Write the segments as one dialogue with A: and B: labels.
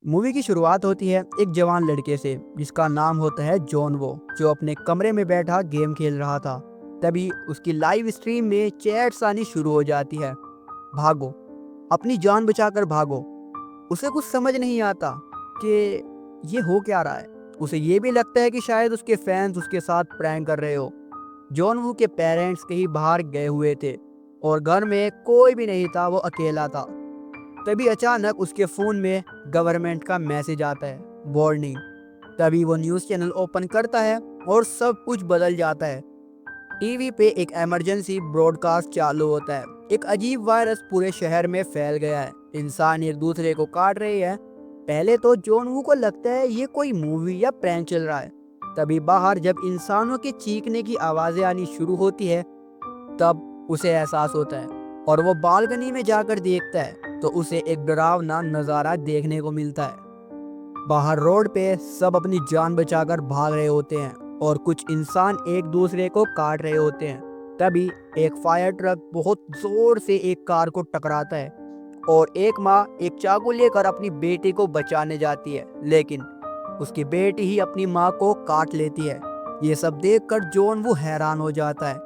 A: Movie की शुरुआत होती है एक जवान लड़के से जिसका नाम होता है जॉन वो, जो अपने कमरे में बैठा गेम खेल रहा था। तभी उसकी लाइव स्ट्रीम में चैट्स आनी शुरू हो जाती है। भागो, अपनी जान बचाकर भागो। उसे कुछ समझ नहीं आता कि ये हो क्या रहा है। उसे ये भी लगता है कि शायद उसके फैंस उसके साथ प्रैंक कर रहे हो। जॉन वू के पेरेंट्स कहीं बाहर गए हुए थे और घर में कोई भी नहीं था, वो अकेला था। तभी अचानक उसके फ़ोन में गवर्नमेंट का मैसेज आता है, वार्निंग। तभी वो न्यूज़ चैनल ओपन करता है और सब कुछ बदल जाता है। टीवी पे एक इमरजेंसी ब्रॉडकास्ट चालू होता है। एक अजीब वायरस पूरे शहर में फैल गया है। इंसान एक दूसरे को काट रहे हैं। पहले तो जॉन वू को लगता है ये कोई मूवी या प्रैंक चल रहा है। तभी बाहर जब इंसानों के चीखने की आवाज़ें आनी शुरू होती है, तब उसे एहसास होता है और वो बालकनी में जाकर देखता है तो उसे एक डरावना नज़ारा देखने को मिलता है। बाहर रोड पे सब अपनी जान बचाकर भाग रहे होते हैं और कुछ इंसान एक दूसरे को काट रहे होते हैं। तभी एक फायर ट्रक बहुत जोर से एक कार को टकराता है और एक माँ एक चाकू लेकर अपनी बेटी को बचाने जाती है, लेकिन उसकी बेटी ही अपनी माँ को काट लेती है। ये सब देखकर जॉन वो हैरान हो जाता है।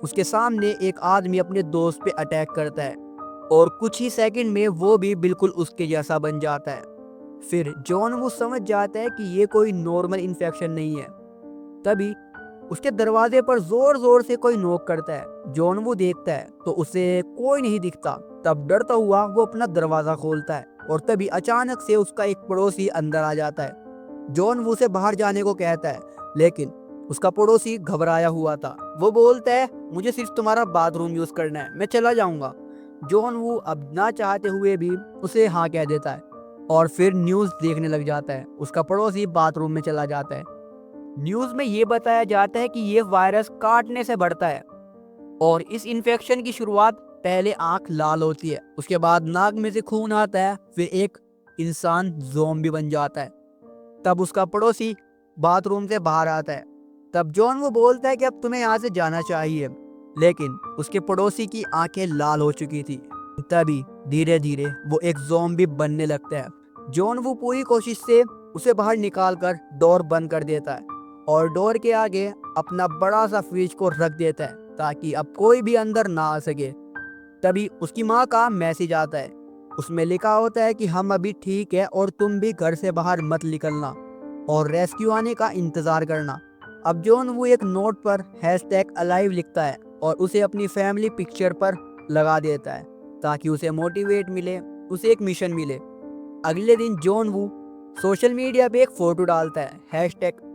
A: उसके सामने एक आदमी अपने दोस्त पे अटैक करता है और कुछ ही सेकंड में वो भी बिल्कुल उसके जैसा बन जाता है। फिर जॉन वो समझ जाता है कि ये कोई नॉर्मल इन्फेक्शन नहीं है। तभी उसके दरवाजे पर जोर जोर से कोई नॉक करता है। जॉन वो देखता है तो उसे कोई नहीं दिखता। तब डरता हुआ वो अपना दरवाजा खोलता है और तभी अचानक से उसका एक पड़ोसी अंदर आ जाता है। जॉन वो से बाहर जाने को कहता है, लेकिन उसका पड़ोसी घबराया हुआ था। वो बोलता है, मुझे सिर्फ तुम्हारा बाथरूम यूज करना है, मैं चला जाऊंगा। जॉन वो अब ना चाहते हुए भी उसे हाँ कह देता है और फिर न्यूज देखने लग जाता है। उसका पड़ोसी बाथरूम में चला जाता है। न्यूज में ये बताया जाता है कि ये वायरस काटने से बढ़ता है और इस इन्फेक्शन की शुरुआत पहले आंख लाल होती है, उसके बाद नाक में से खून आता है, फिर एक इंसान ज़ॉम्बी बन जाता है। तब उसका पड़ोसी बाथरूम से बाहर आता है। तब जॉन वो बोलता है कि अब तुम्हें यहाँ से जाना चाहिए, लेकिन उसके पड़ोसी की आंखें लाल हो चुकी थी। तभी धीरे धीरे वो एक ज़ॉम्बी बनने लगता है। जॉन वो पूरी कोशिश से उसे बाहर निकाल कर डोर बंद कर देता है और डोर के आगे अपना बड़ा सा फ्रिज को रख देता है ताकि अब कोई भी अंदर ना आ सके। तभी उसकी माँ का मैसेज आता है। उसमें लिखा होता है कि हम अभी ठीक है और तुम भी घर से बाहर मत निकलना और रेस्क्यू आने का इंतजार करना। अब जॉन वो एक नोट पर #अलाइव लिखता है और उसे अपनी फैमिली पिक्चर पर लगा देता है ताकि उसे मोटिवेट मिले, उसे एक मिशन मिले। अगले दिन जॉन वो सोशल मीडिया पे एक फोटो डालता है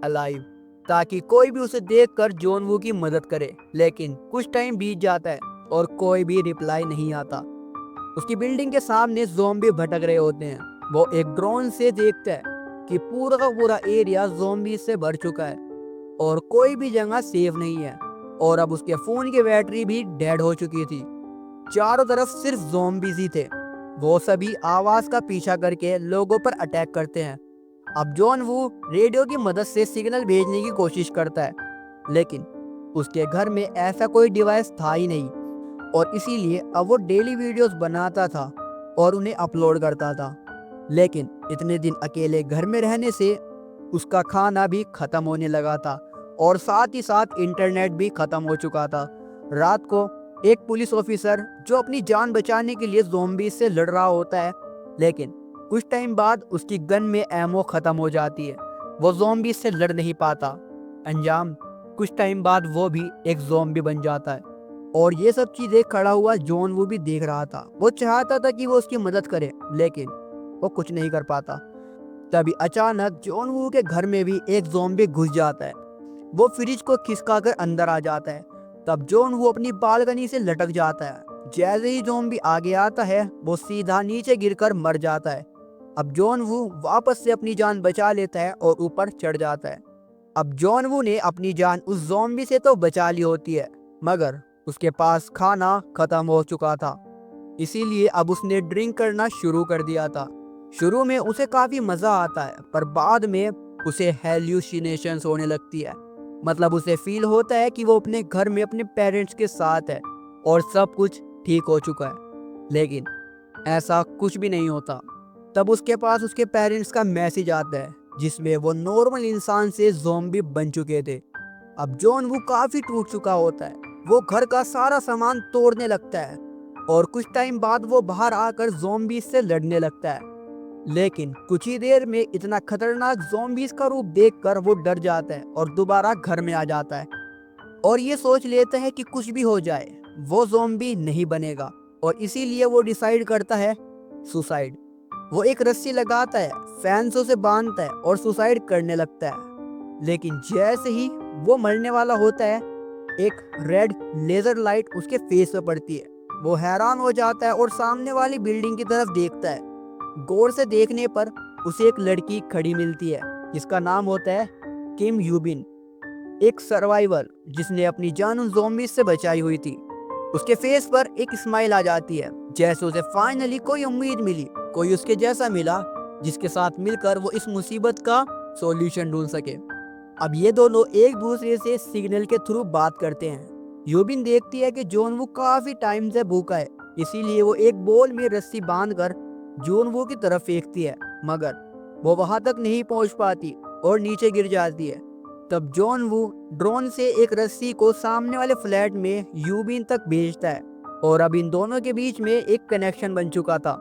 A: #अलाइव, ताकि कोई भी उसे देखकर जॉन वो की मदद करे। लेकिन कुछ टाइम बीत जाता है और कोई भी रिप्लाई नहीं आता। उसकी बिल्डिंग के सामने ज़ॉम्बी भटक रहे होते हैं। वो एक ड्रोन से देखता है कि पूरा का पूरा एरिया ज़ॉम्बी से भर चुका है और कोई भी जगह सेफ नहीं है। और अब उसके फोन की बैटरी भी डेड हो चुकी थी। चारों तरफ सिर्फ ज़ॉम्बीज ही थे। वो सभी आवाज का पीछा करके लोगों पर अटैक करते हैं। अब जॉन वो रेडियो की मदद से सिग्नल भेजने की कोशिश करता है, लेकिन उसके घर में ऐसा कोई डिवाइस था ही नहीं और इसीलिए अब वो डेली वीडियोस बनाता था और उन्हें अपलोड करता था। लेकिन इतने दिन अकेले घर में रहने से उसका खाना भी खत्म होने लगा था और साथ ही साथ इंटरनेट भी खत्म हो चुका था। रात को एक पुलिस ऑफिसर जो अपनी जान बचाने के लिए ज़ॉम्बी से लड़ रहा होता है, लेकिन कुछ टाइम बाद उसकी गन में एमो खत्म हो जाती है। वो ज़ॉम्बी से लड़ नहीं पाता। अंजाम, कुछ टाइम बाद वो भी एक ज़ॉम्बी बन जाता है और ये सब चीजें खड़ा हुआ जॉन वो भी देख रहा था। वो चाहता था कि वो उसकी मदद करे, लेकिन वो कुछ नहीं कर पाता। तभी अचानक जॉन वू के घर में भी एक ज़ॉम्बी घुस जाता है। वो फ्रिज को खिसकाकर अंदर आ जाता है। तब जॉन वो अपनी बालकनी से लटक जाता है। जैसे ही ज़ॉम्बी आगे आता है वो सीधा नीचे गिरकर मर जाता है। अब जॉन वू वापस से अपनी जान बचा लेता है और ऊपर चढ़ जाता है। अब जॉन वू ने अपनी जान उस ज़ॉम्बी से तो बचा ली होती है, मगर उसके पास खाना खत्म हो चुका था। इसीलिए अब उसने ड्रिंक करना शुरू कर दिया था। शुरू में उसे काफी मजा आता है, पर बाद में उसे हेल्यूसिनेशंस होने लगती है। मतलब उसे फील होता है कि वो अपने घर में अपने पेरेंट्स के साथ है और सब कुछ ठीक हो चुका है, लेकिन ऐसा कुछ भी नहीं होता। तब उसके पास उसके पेरेंट्स का मैसेज आता है जिसमें वो नॉर्मल इंसान से ज़ॉम्बी बन चुके थे। अब जॉन वो काफी टूट चुका होता है। वो घर का सारा सामान तोड़ने लगता है और कुछ टाइम बाद वो बाहर आकर ज़ॉम्बीज से लड़ने लगता है। लेकिन कुछ ही देर में इतना खतरनाक ज़ॉम्बीज का रूप देखकर वो डर जाता है और दोबारा घर में आ जाता है और ये सोच लेता है कि कुछ भी हो जाए वो ज़ॉम्बी नहीं बनेगा और इसीलिए वो डिसाइड करता है सुसाइड। वो एक रस्सी लगाता है, फैंसों से बांधता है और सुसाइड करने लगता है। लेकिन जैसे ही वो मरने वाला होता है एक रेड लेजर लाइट उसके फेस पे पड़ती है। वो हैरान हो जाता है और सामने वाली बिल्डिंग की तरफ देखता है। गौर से देखने पर उसे एक लड़की खड़ी मिलती है जिसका नाम होता है किम यूबिन, एक सर्वाइवर जिसने अपनी जान उन ज़ॉम्बीज से बचाई हुई थी। उसके फेस पर एक स्माइल आ जाती है जैसे उसे फाइनली कोई उम्मीद मिली, कोई उसके जैसा मिला जिसके साथ मिलकर वो इस मुसीबत का सॉल्यूशन ढूंढ सके। अब ये दोनों एक दूसरे से सिग्नल के थ्रू बात करते हैं। यूबिन देखती है कि जॉन वू काफी टाइम से भूखा है, इसीलिए वो एक बोल में रस्सी बांधकर जॉन वू की तरफ फेंकती है, मगर वो वहां तक नहीं पहुंच पाती और नीचे गिर जाती है। तब जॉन वू ड्रोन से एक रस्सी को सामने वाले फ्लैट में यूबिन तक भेजता है और अब इन दोनों के बीच में एक कनेक्शन बन चुका था।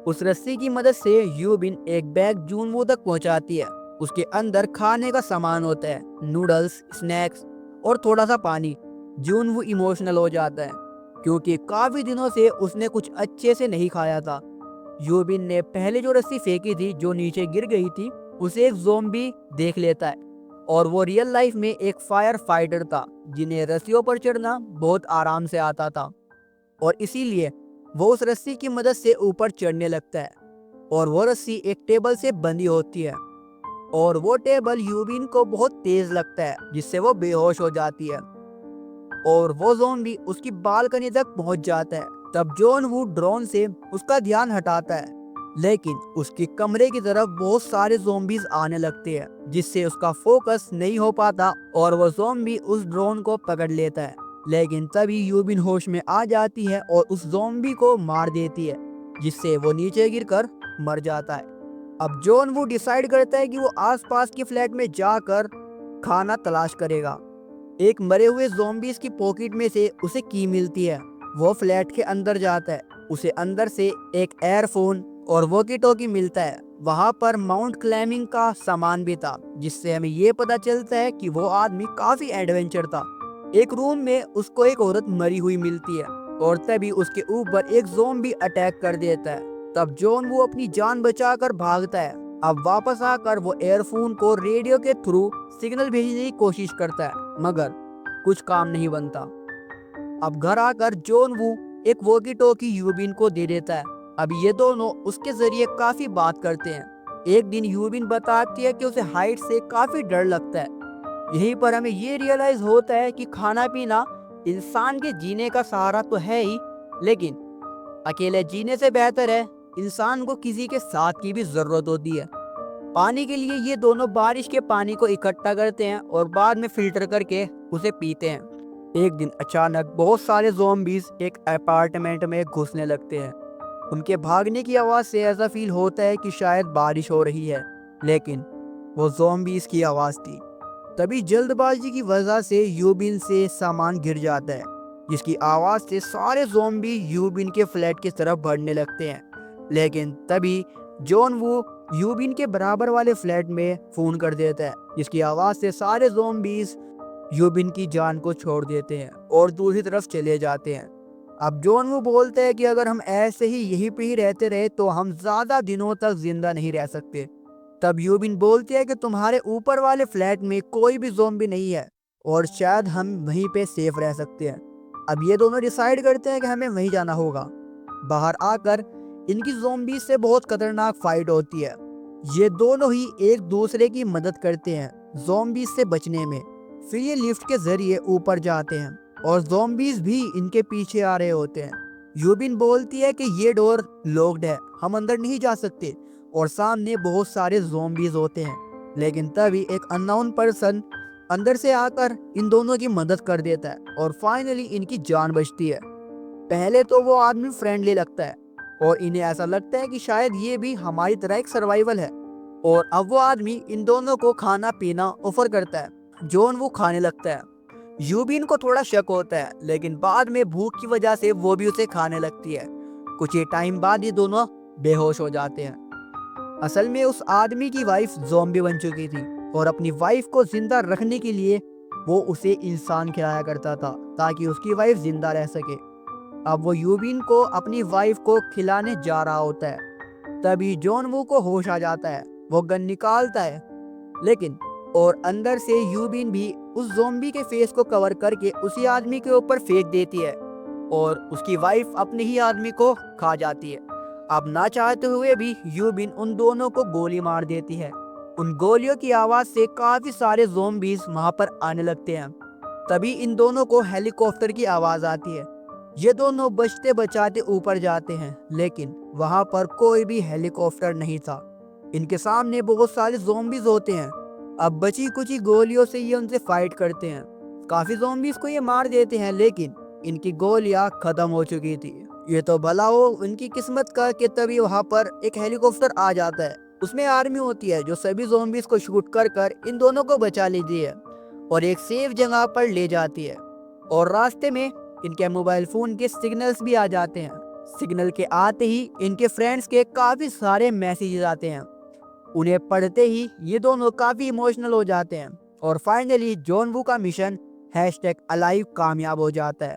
A: उस रस्सी की मदद से यूबिन एक बैग जॉन वू तक पहुंचाती है। उसके अंदर खाने का सामान होता है, नूडल्स, स्नैक्स और थोड़ा सा पानी। जॉन वू इमोशनल हो जाता है क्योंकि काफी दिनों से उसने कुछ अच्छे से नहीं खाया था। यूबिन ने पहले जो रस्सी फेंकी थी जो नीचे गिर गई थी उसे एक ज़ॉम्बी देख लेता है और वो रियल लाइफ में एक फायर फाइटर था जिन्हें रस्सियों पर चढ़ना बहुत आराम से आता था और इसीलिए वो उस रस्सी की मदद से ऊपर चढ़ने लगता है और वो रस्सी एक टेबल से बंधी होती है और वो टेबल यूबिन को बहुत तेज लगता है जिससे वो बेहोश हो जाती है और वो ज़ॉम्बी उसकी बालकनी तक पहुंच जाता है। तब जॉन वू ड्रोन से उसका ध्यान हटाता है लेकिन उसके कमरे की तरफ बहुत सारे ज़ॉम्बीज आने लगते हैं जिससे उसका फोकस नहीं हो पाता और वो ज़ॉम्बी उस ड्रोन को पकड़ लेता है। लेकिन तभी यूबिन होश में आ जाती है और उस ज़ॉम्बी को मार देती है जिससे वो नीचे गिरकर मर जाता है। अब जॉन वो डिसाइड करता है कि वो आसपास के फ्लैट में जाकर खाना तलाश करेगा। एक मरे हुए ज़ॉम्बीज की पॉकेट में से उसे की मिलती है। वो फ्लैट के अंदर जाता है, उसे अंदर से एक एयरफोन और वॉकी टॉकी मिलता है। वहां पर माउंट क्लाइंबिंग का सामान भी था जिससे हमें ये पता चलता है कि वो आदमी काफी एडवेंचर था। एक रूम में उसको एक औरत मरी हुई मिलती है और तभी उसके ऊपर एक ज़ॉम्बी अटैक कर देता है। तब जॉन वो अपनी जान बचाकर भागता है। अब वापस आकर वो एयरफोन को रेडियो के थ्रू सिग्नल भेजने की कोशिश करता है मगर कुछ काम नहीं बनता। अब घर आकर जॉन वू एक वॉकी टॉकी यूबिन को दे देता है। अब ये दोनों उसके जरिए काफी बात करते हैं। एक दिन यूबिन बताती है कि उसे हाइट से काफी डर लगता है। यहीं पर हमें ये रियलाइज होता है कि खाना पीना इंसान के जीने का सहारा तो है ही, लेकिन अकेले जीने से बेहतर है इंसान को किसी के साथ की भी जरूरत होती है। पानी के लिए ये दोनों बारिश के पानी को इकट्ठा करते हैं और बाद में फिल्टर करके उसे पीते हैं। एक दिन अचानक बहुत सारे ज़ॉम्बीज एक अपार्टमेंट में घुसने लगते हैं। उनके भागने की आवाज़ से ऐसा फील होता है कि शायद बारिश हो रही है, लेकिन वो ज़ॉम्बीज की आवाज़ थी। तभी जल्दबाजी की वजह से यूबिन से सामान गिर जाता है जिसकी आवाज़ से सारे ज़ॉम्बी यूबिन के फ्लैट की तरफ बढ़ने लगते हैं। लेकिन तभी जॉन वो यूबिन के बराबर वाले फ्लैट में फ़ोन कर देता है जिसकी आवाज़ से सारे ज़ॉम्बीज यूबिन की जान को छोड़ देते हैं और दूसरी तरफ चले जाते हैं। अब जॉन वो बोलते हैं कि अगर हम ऐसे ही यहीं पे ही रहते रहे तो हम ज़्यादा दिनों तक जिंदा नहीं रह सकते। तब यूबिन बोलती है कि तुम्हारे ऊपर वाले फ्लैट में कोई भी ज़ॉम्बी नहीं है और शायद हम वहीं पे सेफ रह सकते हैं। अब ये दोनों डिसाइड करते हैं कि हमें वहीं जाना होगा। बाहर आकर इनकी ज़ॉम्बी से बहुत खतरनाक फाइट होती है। ये दोनों ही एक दूसरे की मदद करते हैं ज़ॉम्बी से बचने में। फिर ये लिफ्ट के जरिए ऊपर जाते हैं और ज़ॉम्बीज भी इनके पीछे आ रहे होते हैं। यूबिन बोलती है कि ये डोर लॉक्ड है, हम अंदर नहीं जा सकते और सामने बहुत सारे ज़ॉम्बीज होते हैं। लेकिन तभी एक अननोन पर्सन अंदर से आकर इन दोनों की मदद कर देता है और फाइनली इनकी जान बचती है। पहले तो वो आदमी फ्रेंडली लगता है और इन्हें ऐसा लगता है कि शायद ये भी हमारी तरह एक सर्वाइवल है। और अब वो आदमी इन दोनों को खाना पीना ऑफर करता है। जॉन वो खाने लगता है। यूबिन को थोड़ा शक होता है, लेकिन बाद में भूख की वजह से वो भी उसे खाने लगती है। कुछ ही टाइम बाद ये दोनों बेहोश हो जाते हैं। असल में उस आदमी की वाइफ ज़ॉम्बी बन चुकी थी और अपनी वाइफ को जिंदा रखने के लिए वो उसे इंसान खिलाया करता था ताकि उसकी वाइफ जिंदा रह सके। अब वो यूबिन को अपनी वाइफ को खिलाने जा रहा होता है। तभी जॉन वू को होश आ जाता है। वो गन निकालता है, लेकिन और अंदर से यूबिन भी उस ज़ॉम्बी के फेस को कवर करके उसी आदमी के ऊपर फेंक देती है और उसकी वाइफ अपने ही आदमी को खा जाती है। अब ना चाहते हुए भी यूबिन उन दोनों को गोली मार देती है। उन गोलियों की आवाज से काफी सारे ज़ॉम्बीज वहां पर आने लगते हैं। तभी इन दोनों को हेलीकॉप्टर की आवाज आती है। ये दोनों बचते बचाते ऊपर जाते हैं, लेकिन वहां पर कोई भी हेलीकॉप्टर नहीं था। इनके सामने बहुत सारे ज़ॉम्बीज होते हैं। अब बची कुची गोलियों से ये उनसे फाइट करते हैं। काफी ज़ॉम्बीज को ये मार देते हैं, लेकिन इनकी गोलियां खत्म हो चुकी थी। ये तो भला हो उनकी किस्मत का कि तभी वहां पर एक हेलीकॉप्टर आ जाता है। उसमें आर्मी होती है जो सभी ज़ॉम्बीज को शूट कर कर इन दोनों को बचा लेती है और एक सेफ जगह पर ले जाती है। और रास्ते में इनके मोबाइल फोन के सिग्नल्स भी आ जाते हैं। सिग्नल के आते ही इनके फ्रेंड्स के काफी सारे मैसेजेस आते हैं। उन्हें पढ़ते ही ये दोनों काफी इमोशनल हो जाते हैं और फाइनली जॉन वू का मिशन #अलाइव कामयाब हो जाता है।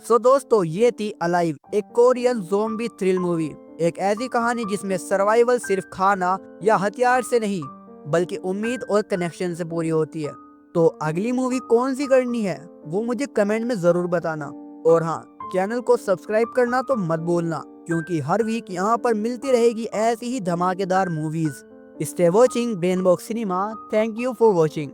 A: सो दोस्तों, ये थी अलाइव, एक कोरियन ज़ॉम्बी थ्रिल मूवी। एक ऐसी कहानी जिसमें सर्वाइवल सिर्फ खाना या हथियार से नहीं, बल्कि उम्मीद और कनेक्शन से पूरी होती है। तो अगली मूवी कौन सी करनी है वो मुझे कमेंट में ज़रूर बताना। और हाँ, चैनल को सब्सक्राइब करना तो मत भूलना, क्योंकि हर वीक यहाँ पर मिलती रहेगी ऐसी ही धमाकेदार movies. Stay watching brain box cinema. Thank you for watching.